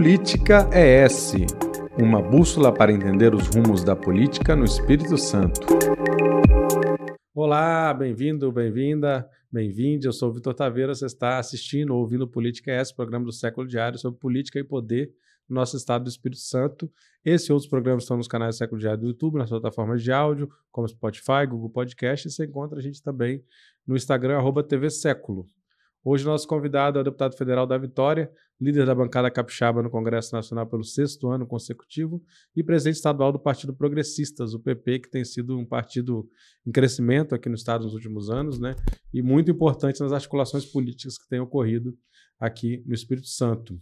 Política ES, uma bússola para entender os rumos da política no Espírito Santo. Olá, bem-vindo, bem-vinda, bem-vinde. Eu sou o Vitor Taveira, você está assistindo ou ouvindo Política ES, programa do Século Diário sobre política e poder no nosso estado do Espírito Santo. Esse e outros programas estão nos canais do Século Diário do YouTube, nas plataformas de áudio, como Spotify, Google Podcast, e você encontra a gente também no Instagram, @tvséculo. Hoje, nosso convidado é o deputado federal da Vitória, líder da bancada capixaba no Congresso Nacional pelo 6º ano consecutivo e presidente estadual do Partido Progressistas, o PP, que tem sido um partido em crescimento aqui no estado nos últimos anos, né? E muito importante nas articulações políticas que têm ocorrido aqui no Espírito Santo.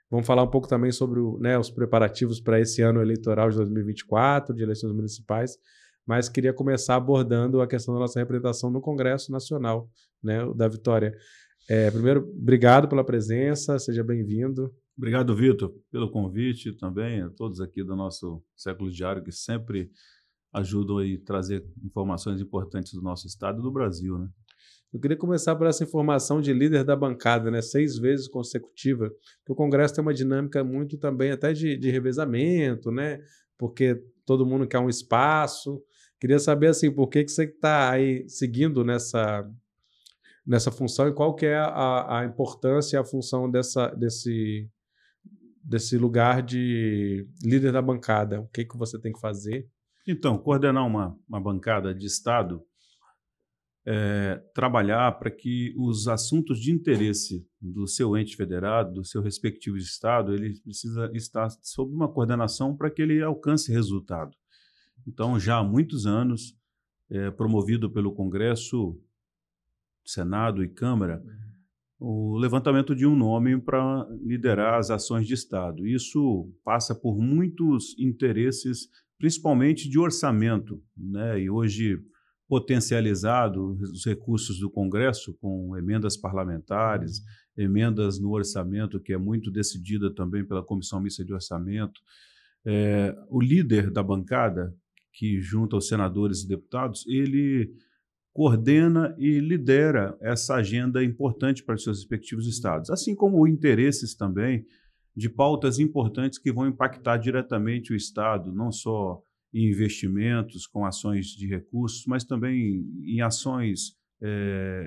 Vamos falar um pouco também sobre os preparativos para esse ano eleitoral de 2024, de eleições municipais, mas queria começar abordando a questão da nossa representação no Congresso Nacional, né, da Vitória. Primeiro, obrigado pela presença, seja bem-vindo. Obrigado, Vitor, pelo convite também, a todos aqui do nosso Século Diário, que sempre ajudam a trazer informações importantes do nosso estado e do Brasil, né? Eu queria começar por essa informação de líder da bancada, né, 6 vezes consecutiva, que o Congresso tem uma dinâmica muito também até de revezamento, né, porque todo mundo quer um espaço. Queria saber, assim, por que você está aí seguindo nessa função e qual que é a importância e a função desse lugar de líder da bancada. O que você tem que fazer? Então, coordenar uma bancada de Estado, trabalhar para que os assuntos de interesse do seu ente federado, do seu respectivo Estado, ele precisa estar sob uma coordenação para que ele alcance resultado. Então, já há muitos anos, promovido pelo Congresso, Senado e Câmara, o levantamento de um nome para liderar as ações de Estado. Isso passa por muitos interesses, principalmente de orçamento, né? E hoje potencializado os recursos do Congresso com emendas parlamentares, emendas no orçamento, que é muito decidida também pela Comissão Mista de Orçamento. O líder da bancada, que junta os senadores e deputados, ele coordena e lidera essa agenda importante para os seus respectivos estados, assim como interesses também de pautas importantes que vão impactar diretamente o estado, não só em investimentos com ações de recursos, mas também em ações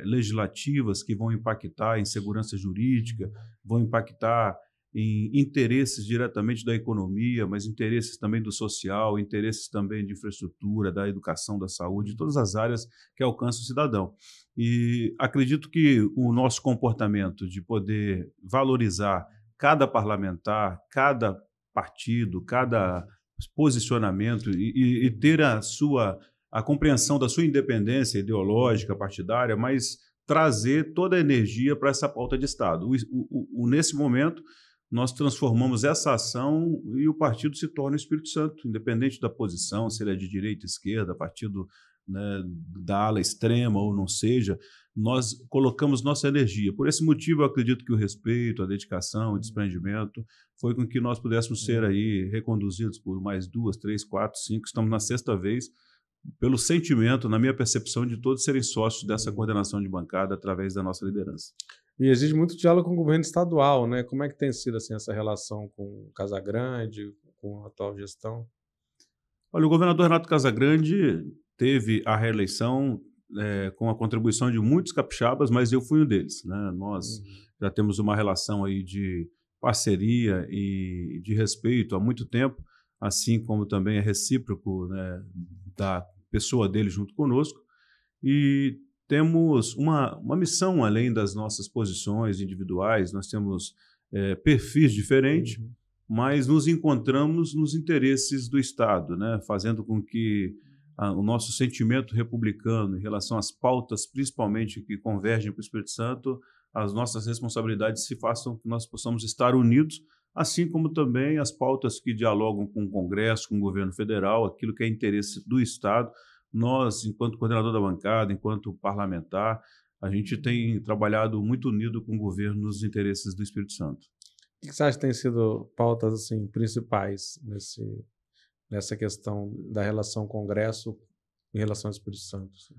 legislativas que vão impactar em segurança jurídica, vão impactar em interesses diretamente da economia, mas interesses também do social, interesses também de infraestrutura, da educação, da saúde, de todas as áreas que alcançam o cidadão. E acredito que o nosso comportamento de poder valorizar cada parlamentar, cada partido, cada posicionamento e ter a compreensão da sua independência ideológica, partidária, mas trazer toda a energia para essa pauta de Estado. Nesse momento, nós transformamos essa ação e o partido se torna o Espírito Santo, independente da posição, se ele é de direita, esquerda, partido, né, da ala extrema ou não seja, nós colocamos nossa energia. Por esse motivo, eu acredito que o respeito, a dedicação, o desprendimento foi com que nós pudéssemos ser aí reconduzidos por mais 2, 3, 4, 5, estamos na 6ª vez, pelo sentimento, na minha percepção, de todos serem sócios dessa coordenação de bancada através da nossa liderança. E exige muito diálogo com o governo estadual, né? Como é que tem sido assim, essa relação com o Casagrande, com a atual gestão? Olha, o governador Renato Casagrande teve a reeleição com a contribuição de muitos capixabas, mas eu fui um deles, né? Nós já temos uma relação aí de parceria e de respeito há muito tempo, assim como também é recíproco, né, da pessoa dele junto conosco, e temos uma missão além das nossas posições individuais. Nós temos perfis diferentes, mas nos encontramos nos interesses do Estado, né? Fazendo com que o nosso sentimento republicano em relação às pautas, principalmente que convergem para o Espírito Santo, as nossas responsabilidades se façam que nós possamos estar unidos, assim como também as pautas que dialogam com o Congresso, com o governo federal, aquilo que é interesse do Estado. Nós, enquanto coordenador da bancada, enquanto parlamentar, a gente tem trabalhado muito unido com o governo nos interesses do Espírito Santo. O que você acha que têm sido pautas assim, principais nessa questão da relação Congresso em relação ao Espírito Santo? Assim?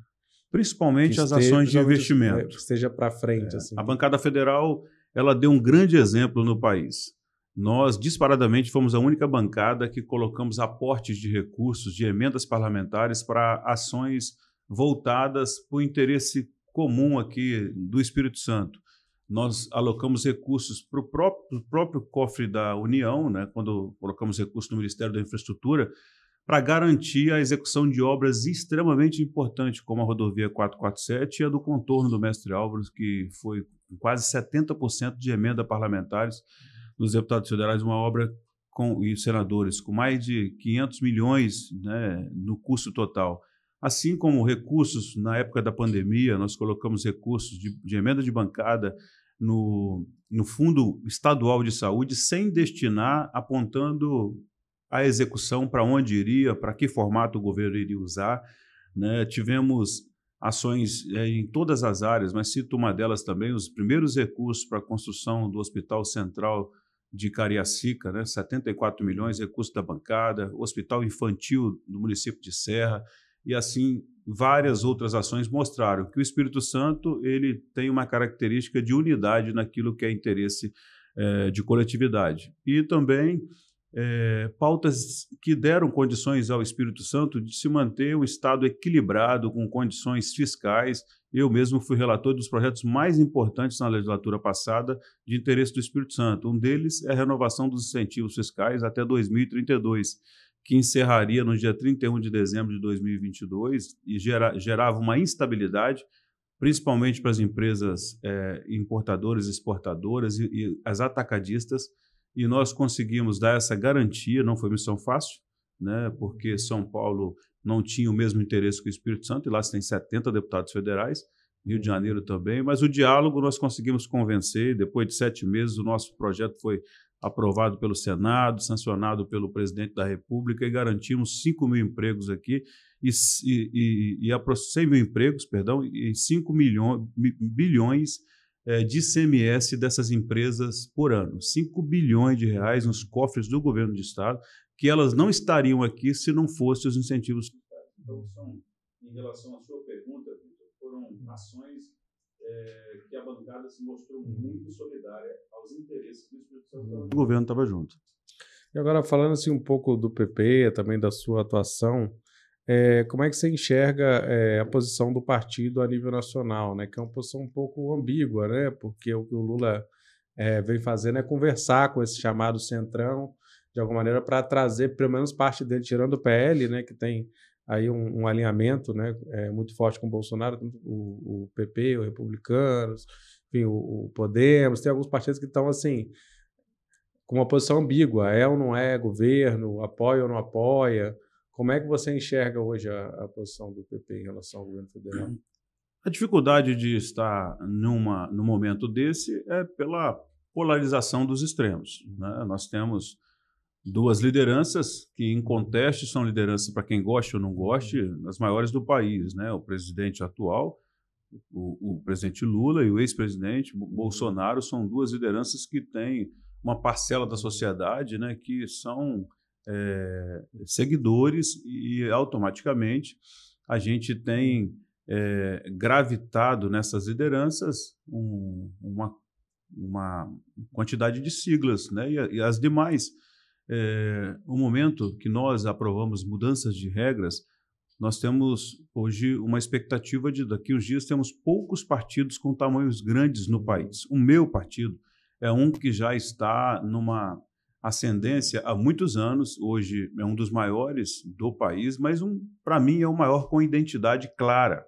Principalmente as ações de investimento. Que esteja para frente. Assim. A bancada federal ela deu um grande exemplo no país. nós disparadamente fomos a única bancada que colocamos aportes de recursos, de emendas parlamentares para ações voltadas para o interesse comum aqui do Espírito Santo. Nós alocamos recursos para o próprio cofre da União, né, quando colocamos recursos no Ministério da Infraestrutura, para garantir a execução de obras extremamente importantes, como a rodovia 447 e a do contorno do Mestre Álvares, que foi quase 70% de emenda parlamentares dos deputados federais, uma obra e senadores com mais de 500 milhões, né, no custo total. Assim como recursos, na época da pandemia, nós colocamos recursos de emenda de bancada no Fundo Estadual de Saúde, sem destinar, apontando a execução para onde iria, para que formato o governo iria usar, né? Tivemos ações em todas as áreas, mas cito uma delas também, os primeiros recursos para a construção do Hospital Central de Cariacica, né? 74 milhões, recursos da bancada, Hospital Infantil do município de Serra, e assim várias outras ações mostraram que o Espírito Santo ele tem uma característica de unidade naquilo que é interesse de coletividade. E também pautas que deram condições ao Espírito Santo de se manter um Estado equilibrado, com condições fiscais. Eu mesmo fui relator dos projetos mais importantes na legislatura passada de interesse do Espírito Santo. Um deles é a renovação dos incentivos fiscais até 2032, que encerraria no dia 31 de dezembro de 2022 e gerava uma instabilidade, principalmente para as empresas importadoras, exportadoras e as atacadistas, e nós conseguimos dar essa garantia. Não foi missão fácil, né, porque São Paulo não tinha o mesmo interesse que o Espírito Santo, e lá se tem 70 deputados federais, Rio de Janeiro também, mas o diálogo nós conseguimos convencer. Depois de 7 meses, o nosso projeto foi aprovado pelo Senado, sancionado pelo presidente da República, e garantimos 5 mil empregos aqui, e 100 mil empregos, perdão, e 5 bilhões de ICMS dessas empresas por ano. 5 bilhões de reais nos cofres do governo do Estado, que elas não estariam aqui se não fossem os incentivos fiscais. Então, em relação à sua pergunta, Victor, foram ações que a bancada se mostrou muito solidária aos interesses do Espírito Santo. O governo estava junto. E agora, falando assim um pouco do PP, também da sua atuação, como é que você enxerga a posição do partido a nível nacional, né? Que é uma posição um pouco ambígua, né? Porque o que o Lula vem fazendo é conversar com esse chamado centrão, de alguma maneira, para trazer pelo menos parte dele, tirando o PL, né? Que tem aí um alinhamento, né, muito forte com o Bolsonaro, o PP, os Republicanos, enfim, o Podemos. Tem alguns partidos que estão assim, com uma posição ambígua, ou não é governo, apoia ou não apoia. Como é que você enxerga hoje a posição do PP em relação ao governo federal? A dificuldade de estar num momento desse é pela polarização dos extremos, né? Nós temos duas lideranças que, em contexto, são lideranças, para quem goste ou não goste, as maiores do país, né? O presidente atual, o presidente Lula, e o ex-presidente Bolsonaro, são duas lideranças que têm uma parcela da sociedade, né, que são seguidores, e automaticamente a gente tem gravitado nessas lideranças uma quantidade de siglas, né? E as demais, o momento que nós aprovamos mudanças de regras, nós temos hoje uma expectativa de daqui uns dias temos poucos partidos com tamanhos grandes no país. O meu partido é um que já está numa ascendência há muitos anos, hoje é um dos maiores do país, mas para mim é o maior com identidade clara.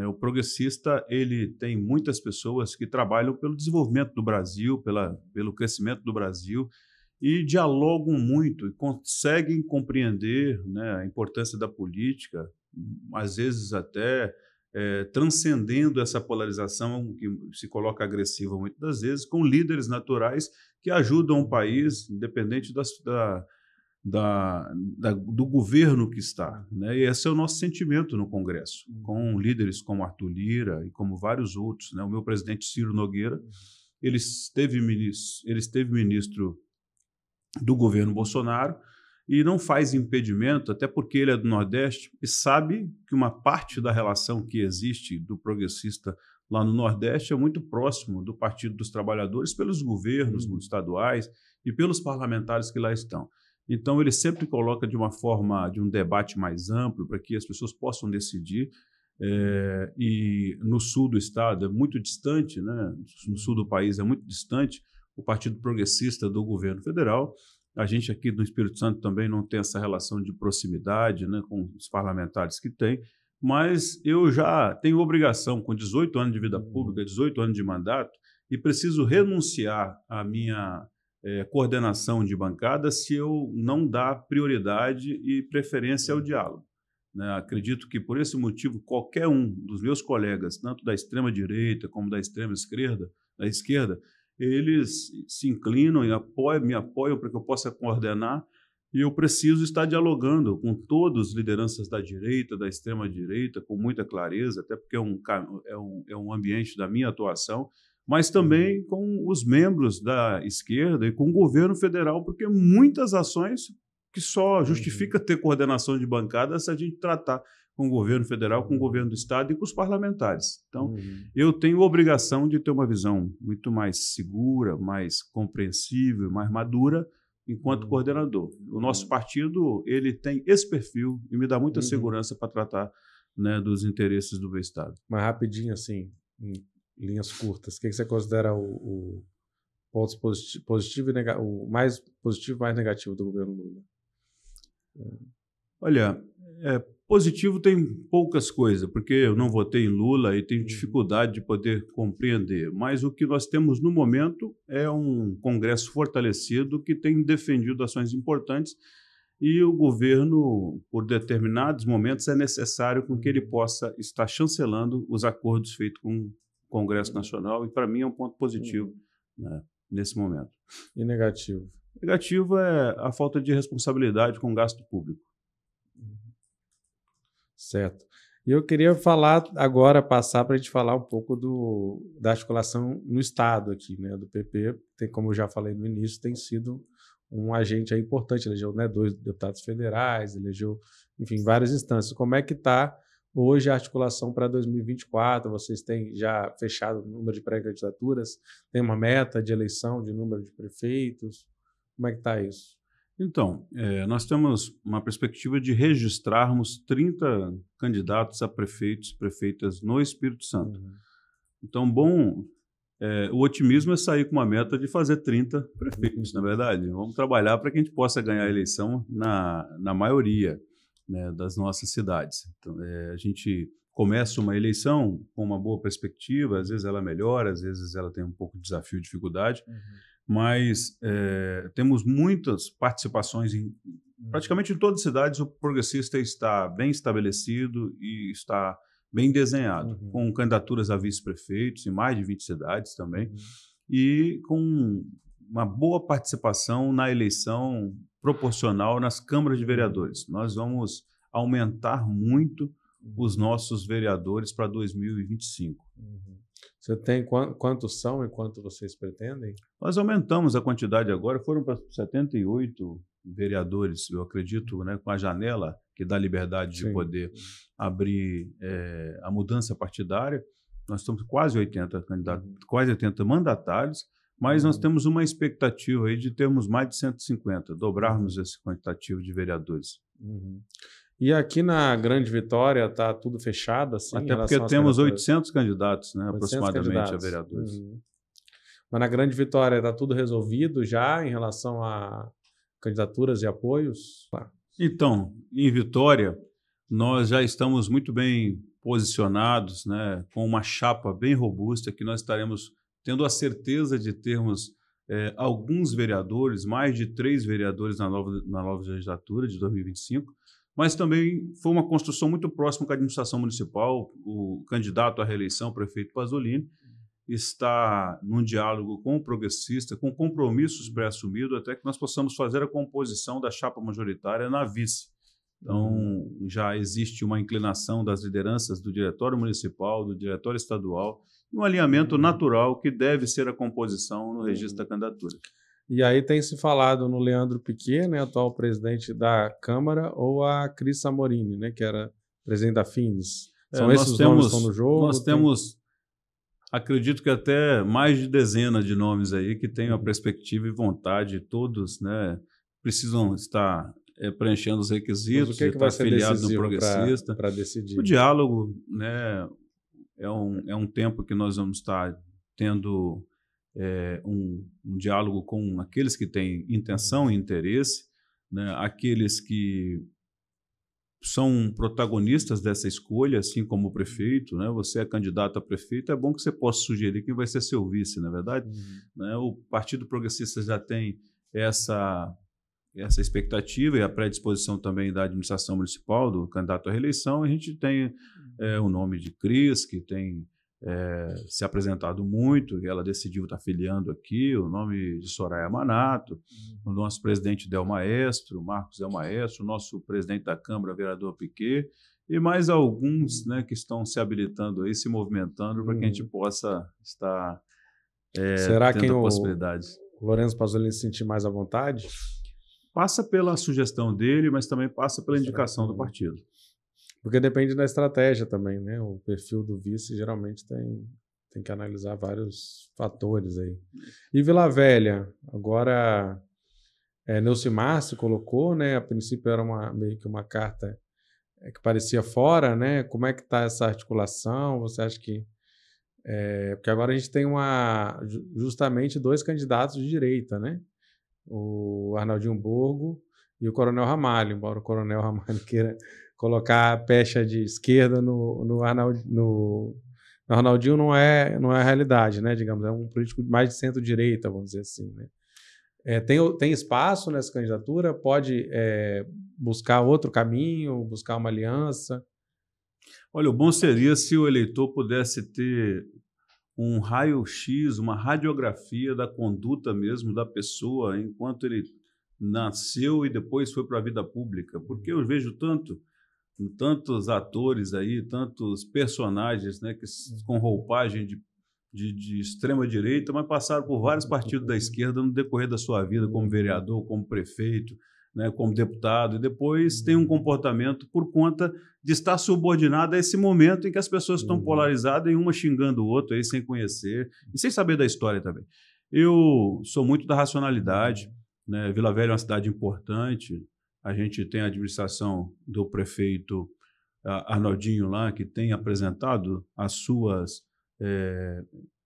O progressista, ele tem muitas pessoas que trabalham pelo desenvolvimento do Brasil, pelo crescimento do Brasil, e dialogam muito e conseguem compreender, né, a importância da política, às vezes até transcendendo essa polarização que se coloca agressiva muitas das vezes, com líderes naturais que ajudam o país, independente do governo que está, né? E esse é o nosso sentimento no Congresso, com líderes como Arthur Lira e como vários outros, né? O meu presidente Ciro Nogueira, ele esteve ministro do governo Bolsonaro, e não faz impedimento, até porque ele é do Nordeste e sabe que uma parte da relação que existe do progressista lá no Nordeste é muito próximo do Partido dos Trabalhadores pelos governos estaduais e pelos parlamentares que lá estão. Então, ele sempre coloca de uma forma, de um debate mais amplo, para que as pessoas possam decidir. E no sul do estado é muito distante, né? No sul do país é muito distante o Partido Progressista do governo federal. A gente aqui no Espírito Santo também não tem essa relação de proximidade, né, com os parlamentares que tem, mas eu já tenho obrigação, com 18 anos de vida pública, 18 anos de mandato, e preciso renunciar à minha coordenação de bancada se eu não dar prioridade e preferência ao diálogo. Né? Acredito que, por esse motivo, qualquer um dos meus colegas, tanto da extrema-direita como da extrema-esquerda, eles se inclinam e me apoiam para que eu possa coordenar, e eu preciso estar dialogando com todas as lideranças da direita, da extrema-direita, com muita clareza, até porque é um ambiente da minha atuação, mas também com os membros da esquerda e com o governo federal, porque muitas ações que só justifica ter coordenação de bancada se a gente tratar com o governo federal, com o governo do estado e com os parlamentares. Então, eu tenho obrigação de ter uma visão muito mais segura, mais compreensível, mais madura, enquanto coordenador. O nosso partido, ele tem esse perfil e me dá muita segurança para tratar, né, dos interesses do meu estado. Mas rapidinho, assim, em linhas curtas, o que você considera o ponto positivo e o mais positivo e mais negativo do governo Lula? Olha, positivo tem poucas coisas, porque eu não votei em Lula e tenho dificuldade de poder compreender, mas o que nós temos no momento é um Congresso fortalecido que tem defendido ações importantes, e o governo, por determinados momentos, é necessário com que ele possa estar chancelando os acordos feitos com o Congresso Nacional, e para mim é um ponto positivo, né, nesse momento. E negativo? Negativo é a falta de responsabilidade com o gasto público. Certo. E eu queria passar para a gente falar um pouco da articulação no Estado aqui, né, do PP. Como eu já falei no início, tem sido um agente aí importante, elegeu, né, 2 deputados federais, elegeu, enfim, várias instâncias. Como é que está hoje a articulação para 2024? Vocês têm já fechado o número de pré-candidaturas? Tem uma meta de eleição de número de prefeitos? Como é que está isso? Então, nós temos uma perspectiva de registrarmos 30 candidatos a prefeitos e prefeitas no Espírito Santo. Então, o otimismo é sair com uma meta de fazer 30 prefeitos, na verdade. Vamos trabalhar para que a gente possa ganhar a eleição na maioria, né, das nossas cidades. Então, a gente começa uma eleição com uma boa perspectiva, às vezes ela melhora, às vezes ela tem um pouco de desafio e dificuldade, mas temos muitas participações praticamente em todas as cidades. O progressista está bem estabelecido e está bem desenhado, com candidaturas a vice-prefeitos em mais de 20 cidades também, e com uma boa participação na eleição proporcional nas câmaras de vereadores. Nós vamos aumentar muito os nossos vereadores para 2025. Você tem quantos são e quanto vocês pretendem? Nós aumentamos a quantidade agora, foram para 78 vereadores, eu acredito, né, com a janela que dá liberdade de poder abrir a mudança partidária. Nós estamos quase 80 candidatos, quase 80 mandatários, mas nós temos uma expectativa aí de termos mais de 150, dobrarmos esse quantitativo de vereadores. E aqui na Grande Vitória está tudo fechado? Assim, até porque temos 800 candidatos, né, 800 aproximadamente, candidatos a vereadores. Mas na Grande Vitória está tudo resolvido já em relação a candidaturas e apoios? Então, em Vitória, nós já estamos muito bem posicionados, né, com uma chapa bem robusta, que nós estaremos tendo a certeza de termos alguns vereadores, mais de 3 vereadores na nova legislatura de 2025, mas também foi uma construção muito próxima com a administração municipal. O candidato à reeleição, o prefeito Pasolini, está num diálogo com o progressista, com compromissos pré-assumidos, até que nós possamos fazer a composição da chapa majoritária na vice. Então, já existe uma inclinação das lideranças do diretório municipal, do diretório estadual, e um alinhamento natural que deve ser a composição no registro da candidatura. E aí tem se falado no Leandro Piquet, né, atual presidente da Câmara, ou a Cris Samorini, né, que era presidente da FINES. São esses nomes que estão no jogo? Nós temos Acredito que até mais de dezenas de nomes aí que têm a perspectiva e vontade, todos, né, precisam estar preenchendo os requisitos, Mas o que de é que vai estar ser afiliado no decisivo Progressista. para O decidir? diálogo, né, é um tempo que nós vamos estar tendo um diálogo com aqueles que têm intenção e interesse, né, aqueles que são protagonistas dessa escolha, assim como o prefeito, né? Você é candidato a prefeito, é bom que você possa sugerir quem vai ser seu vice, não é verdade? Né? O Partido Progressista já tem essa expectativa e a predisposição também da administração municipal, do candidato à reeleição. A gente tem o nome de Cris, que tem se apresentado muito, e ela decidiu estar filiando aqui, o nome de Soraya Manato, o nosso presidente Del Maestro, Marcos Del Maestro, o nosso presidente da Câmara, vereador Piquet, e mais alguns, né, que estão se habilitando aí, se movimentando para que a gente possa estar Será que tendo o possibilidades. Lourenço Pasolini se sentir mais à vontade? Passa pela sugestão dele, mas também passa pela indicação do partido. Porque depende da estratégia também, né? O perfil do vice geralmente tem que analisar vários fatores aí. E Vila Velha, agora Neucimar se colocou, né? A princípio era meio que uma carta que parecia fora, né? Como é que está essa articulação? Você acha que... porque agora a gente tem justamente 2 candidatos de direita, né? O Arnaldinho Borgo e o Coronel Ramalho, embora o Coronel Ramalho queira colocar a pecha de esquerda no Arnaldinho não é a realidade, né? Digamos, é um político mais de centro-direita, vamos dizer assim, né? Tem espaço nessa candidatura? Pode buscar outro caminho, buscar uma aliança? Olha, o bom seria se o eleitor pudesse ter um raio-x, uma radiografia da conduta mesmo da pessoa enquanto ele nasceu e depois foi para a vida pública, porque eu vejo tantos atores aí, tantos personagens, né, que com roupagem de extrema direita, mas passaram por vários partidos da esquerda no decorrer da sua vida, como vereador, como prefeito, né, como deputado, e depois tem um comportamento por conta de estar subordinado a esse momento em que as pessoas estão polarizadas e uma xingando o outro aí sem conhecer e sem saber da história também. Eu sou muito da racionalidade, né? Vila Velha é uma cidade importante, a gente tem a administração do prefeito Arnaldinho lá, que tem apresentado as suas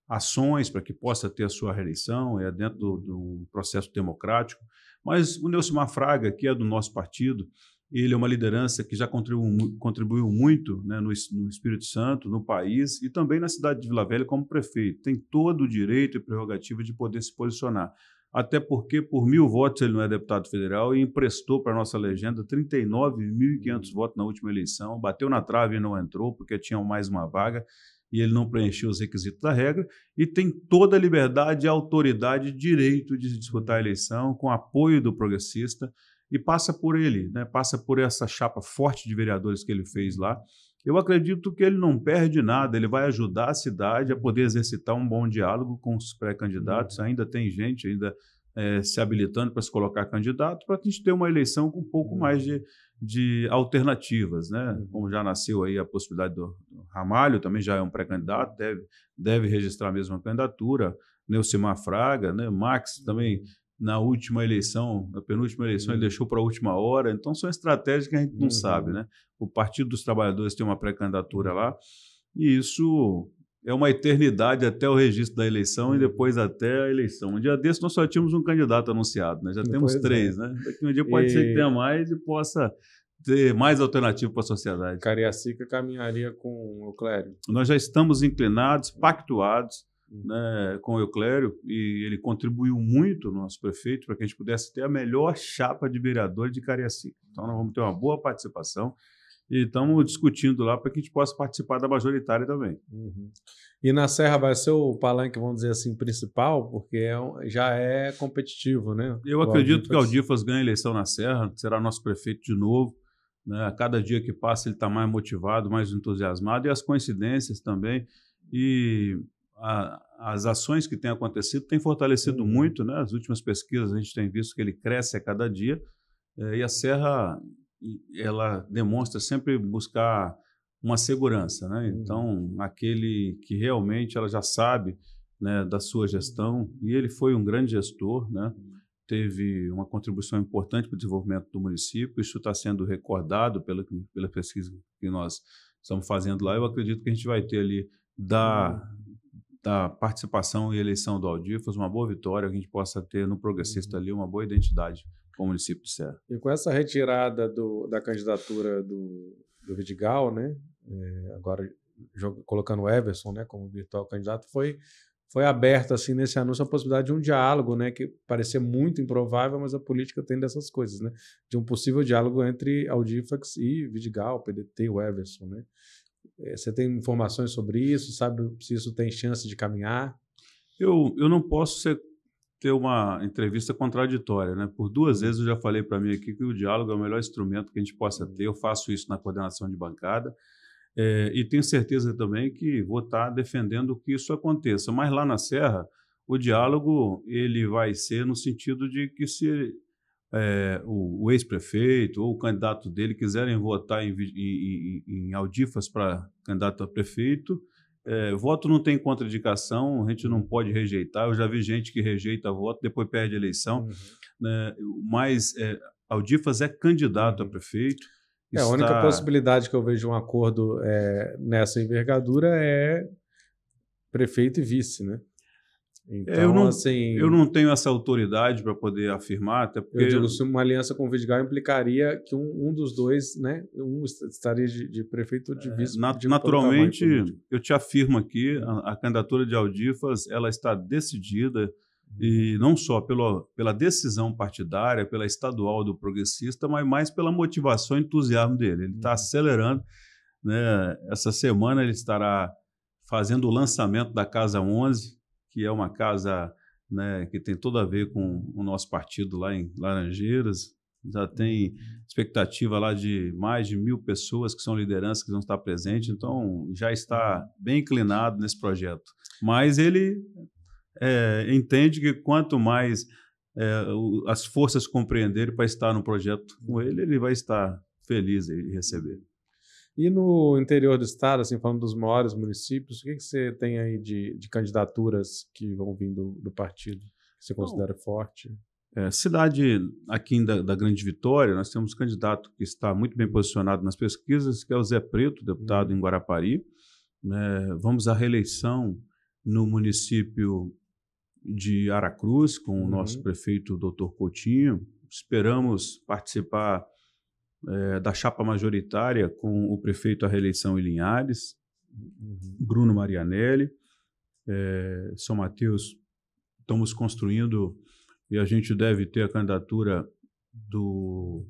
ações para que possa ter a sua reeleição, dentro do processo democrático. Mas o Neucimar Fraga, que é do nosso partido, ele é uma liderança que já contribuiu muito, né, no Espírito Santo, no país e também na cidade de Vila Velha como prefeito. Tem todo o direito e prerrogativa de poder se posicionar. Até porque, por 1.000 votos, ele não é deputado federal e emprestou para a nossa legenda 39.500 votos na última eleição, bateu na trave e não entrou, porque tinha mais uma vaga e ele não preencheu os requisitos da regra, e tem toda a liberdade, autoridade e direito de disputar a eleição com apoio do progressista, e passa por ele, né? Passa por essa chapa forte de vereadores que ele fez lá. Eu acredito que ele não perde nada, ele vai ajudar a cidade a poder exercitar um bom diálogo com os pré-candidatos. Ainda tem gente se habilitando para se colocar candidato, para a gente ter uma eleição com um pouco mais de alternativas, né? Como já nasceu aí a possibilidade do Ramalho, também já é um pré-candidato, deve registrar a mesma candidatura, Neucimar Fraga, né? Max também, na última eleição, na penúltima eleição, ele deixou para a última hora. Então, são estratégias que a gente não sabe, né? O Partido dos Trabalhadores tem uma pré-candidatura lá, e isso é uma eternidade até o registro da eleição e depois até a eleição. Um dia desse nós só tínhamos um candidato anunciado, né? Já temos 3, né? Daqui um dia pode ser que tenha mais e possa ter mais alternativa para a sociedade. Cariacica caminharia com o Euclério? Nós já estamos inclinados, pactuados, né, com o Euclério, e ele contribuiu muito, nosso prefeito, para que a gente pudesse ter a melhor chapa de vereador de Cariacica. Então, nós vamos ter uma boa participação e estamos discutindo lá para que a gente possa participar da majoritária também. E na Serra vai ser o palanque, vamos dizer assim, principal, porque já é competitivo, né? Eu acredito que o Aldifas ganhe a eleição na Serra, será nosso prefeito de novo, né? A cada dia que passa ele está mais motivado, mais entusiasmado, e as coincidências também, e as ações que têm acontecido têm fortalecido muito, né? As últimas pesquisas a gente tem visto que ele cresce a cada dia, e a Serra ela demonstra sempre buscar uma segurança, né? Então, aquele que realmente ela já sabe, né, da sua gestão, e ele foi um grande gestor, né? Teve uma contribuição importante para o desenvolvimento do município. Isso está sendo recordado pela pesquisa que nós estamos fazendo lá. Eu acredito que a gente vai ter ali da participação e eleição do Aldifas uma boa vitória, que a gente possa ter no progressista ali uma boa identidade com o município de Serra. E com essa retirada da candidatura do Vidigal, né, agora colocando o Everson, né, como virtual candidato, foi aberta assim nesse anúncio a possibilidade de um diálogo, né, que parecia muito improvável, mas a política tem dessas coisas, né, de um possível diálogo entre Aldifax e Vidigal, PDT, o Everson, né. Você tem informações sobre isso? Sabe se isso tem chance de caminhar? Eu não posso ter uma entrevista contraditória, né? Por 2 vezes eu já falei para mim aqui que o diálogo é o melhor instrumento que a gente possa ter. Eu faço isso na coordenação de bancada e tenho certeza também que vou estar defendendo que isso aconteça. Mas lá na Serra, o diálogo ele vai ser no sentido de que se o ex-prefeito ou o candidato dele quiserem votar em Aldifas para candidato a prefeito, voto não tem contraindicação, a gente não pode rejeitar. Eu já vi gente que rejeita voto, depois perde a eleição, né? Mas Aldifas é candidato a prefeito. A única possibilidade que eu vejo um acordo nessa envergadura é prefeito e vice, né? Então, eu não tenho essa autoridade para poder afirmar, até porque... Eu digo, se uma aliança com o Vidigal implicaria que um dos dois, né, um estaria de prefeito ou de vice. Naturalmente, eu te afirmo aqui, a candidatura de Aldifas, ela está decidida, e não só pela decisão partidária, pela estadual do progressista, mas mais pela motivação e entusiasmo dele. Ele está acelerando, né? Essa semana ele estará fazendo o lançamento da Casa 11, que é uma casa, né, que tem tudo a ver com o nosso partido lá em Laranjeiras. Já tem expectativa lá de mais de 1.000 pessoas que são lideranças que vão estar presentes, então já está bem inclinado nesse projeto. Mas ele entende que quanto mais as forças compreenderem para estar no projeto com ele, ele vai estar feliz em receber. E no interior do estado, assim, falando dos maiores municípios, o que você tem aí de candidaturas que vão vir do partido, que você considera forte? Cidade aqui da Grande Vitória, nós temos um candidato que está muito bem posicionado nas pesquisas, que é o Zé Preto, deputado em Guarapari. Vamos à reeleição no município de Aracruz, com o nosso prefeito, Dr. Coutinho. Esperamos participar da chapa majoritária com o prefeito à reeleição em Linhares, Bruno Marianelli. São Mateus, estamos construindo e a gente deve ter a candidatura do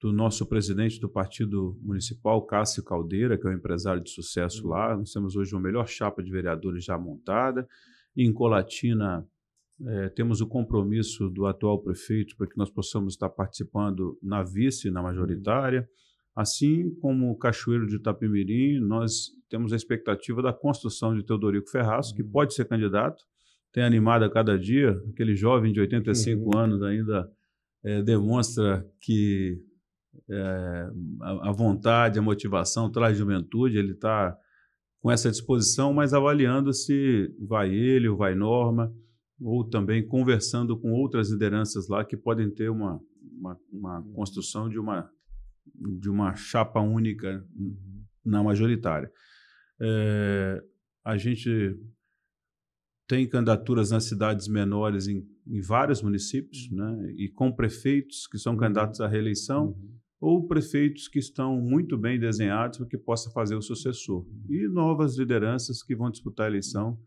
nosso presidente do Partido Municipal, Cássio Caldeira, que é um empresário de sucesso lá. Nós temos hoje a melhor chapa de vereadores já montada. Em Colatina, temos o compromisso do atual prefeito para que nós possamos estar participando na vice, na majoritária. Assim como o Cachoeiro de Itapemirim, nós temos a expectativa da construção de Teodorico Ferraz, que pode ser candidato, tem animado a cada dia. Aquele jovem de 85 anos ainda demonstra que a vontade, a motivação traz juventude. Ele está com essa disposição, mas avaliando se vai ele ou vai Norma, ou também conversando com outras lideranças lá que podem ter uma construção de uma chapa única na majoritária. A gente tem candidaturas nas cidades menores em vários municípios, né, e com prefeitos que são candidatos à reeleição, ou prefeitos que estão muito bem desenhados para que possa fazer o sucessor. E novas lideranças que vão disputar a eleição,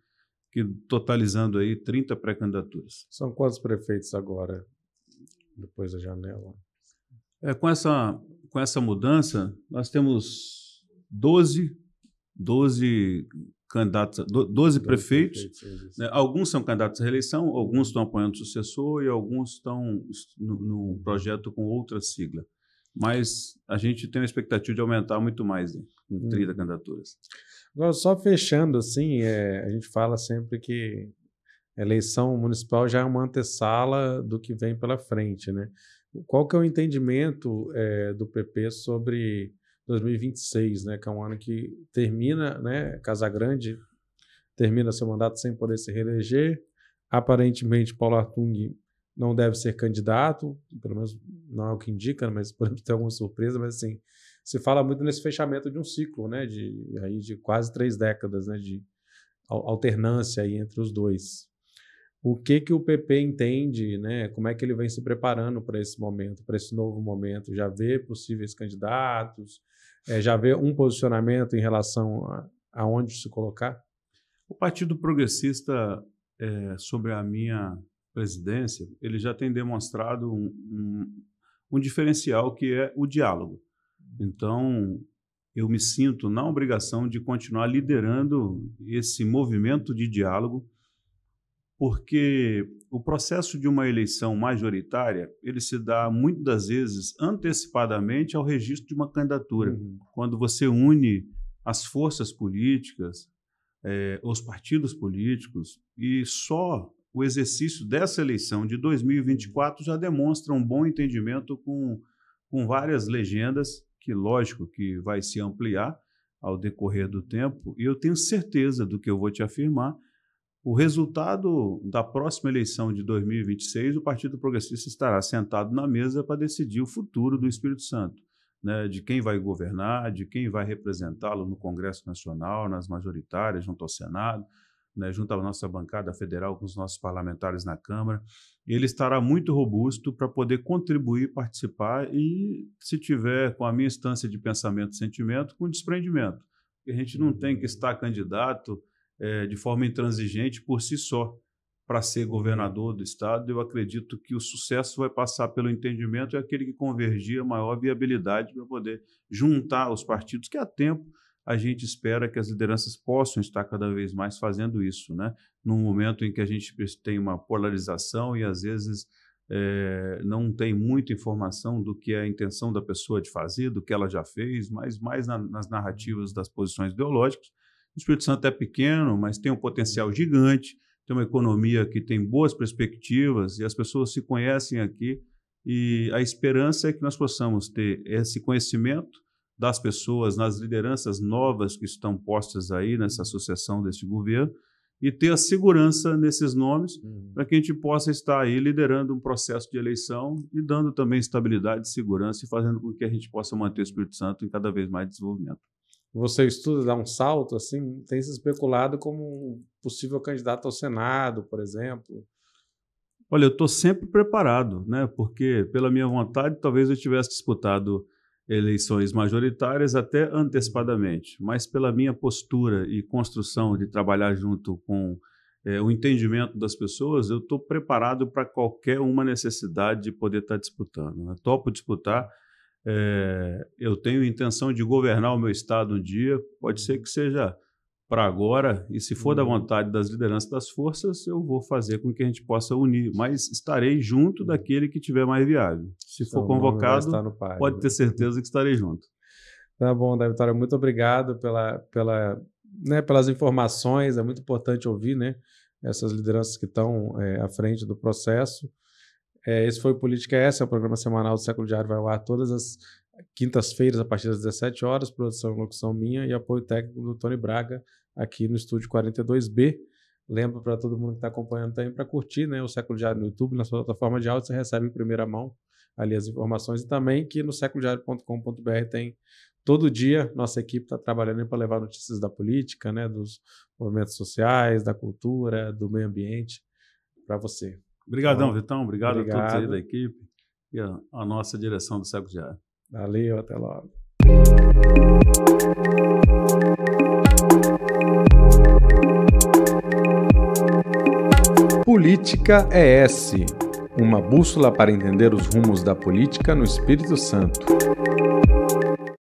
totalizando aí 30 pré-candidaturas. São quantos prefeitos agora, depois da janela? Com essa mudança, nós temos 12 candidatos, 12 prefeitos, né? Alguns são candidatos à reeleição, alguns estão apoiando o sucessor e alguns estão no projeto com outra sigla. Mas a gente tem a expectativa de aumentar muito mais, né, com 30 candidaturas. Agora, só fechando, assim, a gente fala sempre que a eleição municipal já é uma antessala do que vem pela frente, né? Qual que é o entendimento do PP sobre 2026, né, que é um ano que termina, né, Casagrande termina seu mandato sem poder se reeleger. Aparentemente, Paulo Artung não deve ser candidato, pelo menos não é o que indica, mas podemos ter alguma surpresa, mas assim, se fala muito nesse fechamento de um ciclo, né, de quase 3 décadas, né, de alternância aí entre os dois. O que o PP entende, né, como é que ele vem se preparando para esse momento, para esse novo momento? Já vê possíveis candidatos, já vê um posicionamento em relação a onde se colocar? O Partido Progressista, sobre a minha presidência, ele já tem demonstrado um diferencial, que é o diálogo. Então, eu me sinto na obrigação de continuar liderando esse movimento de diálogo, porque o processo de uma eleição majoritária, ele se dá muitas das vezes antecipadamente ao registro de uma candidatura. Quando você une as forças políticas, os partidos políticos, e só o exercício dessa eleição de 2024 já demonstra um bom entendimento com várias legendas, que lógico que vai se ampliar ao decorrer do tempo, e eu tenho certeza do que eu vou te afirmar. O resultado da próxima eleição de 2026, o Partido Progressista estará sentado na mesa para decidir o futuro do Espírito Santo, né, de quem vai governar, de quem vai representá-lo no Congresso Nacional, nas majoritárias, junto ao Senado, né, junto à nossa bancada federal, com os nossos parlamentares na Câmara. Ele estará muito robusto para poder contribuir, participar e, se tiver com a minha instância de pensamento e sentimento, com desprendimento. A gente não tem que estar candidato de forma intransigente por si só para ser governador do Estado. Eu acredito que o sucesso vai passar pelo entendimento, é aquele que convergir a maior viabilidade para poder juntar os partidos, que há tempo a gente espera que as lideranças possam estar cada vez mais fazendo isso, né? Num momento em que a gente tem uma polarização e, às vezes, não tem muita informação do que é a intenção da pessoa de fazer, do que ela já fez, mas mais nas narrativas das posições ideológicas. O Espírito Santo é pequeno, mas tem um potencial gigante, tem uma economia que tem boas perspectivas e as pessoas se conhecem aqui, e a esperança é que nós possamos ter esse conhecimento das pessoas nas lideranças novas que estão postas aí nessa sucessão desse governo e ter a segurança nesses nomes para que a gente possa estar aí liderando um processo de eleição e dando também estabilidade, segurança e fazendo com que a gente possa manter o Espírito Santo em cada vez mais desenvolvimento. Você estuda, dá um salto, assim, tem se especulado como um possível candidato ao Senado, por exemplo? Olha, eu estou sempre preparado, né? Porque, pela minha vontade, talvez eu tivesse disputado eleições majoritárias até antecipadamente, mas pela minha postura e construção de trabalhar junto com o entendimento das pessoas, eu estou preparado para qualquer uma necessidade de poder estar disputando, né? Topo disputar. Eu tenho intenção de governar o meu estado um dia, pode ser que seja para agora, e se for da vontade das lideranças das forças, eu vou fazer com que a gente possa unir, mas estarei junto daquele que tiver mais viável. Se for convocado, pode ter certeza que estarei junto. Tá bom, Davi Vitória, muito obrigado pelas informações, é muito importante ouvir, né, essas lideranças que estão à frente do processo. Esse foi o Política é o programa semanal do Século Diário, vai ao ar todas as quintas-feiras, a partir das 17 horas, produção e locução minha e apoio técnico do Tony Braga, aqui no Estúdio 42B. Lembro para todo mundo que está acompanhando também para curtir, né, o Século Diário no YouTube, na sua plataforma de áudio, você recebe em primeira mão ali as informações, e também que no seculodiario.com.br tem todo dia, nossa equipe está trabalhando para levar notícias da política, né, dos movimentos sociais, da cultura, do meio ambiente, para você. Obrigadão, então, Vitão. Obrigado a todos aí da equipe e a nossa direção do Século Diário. Valeu, até logo. Política ES, uma bússola para entender os rumos da política no Espírito Santo.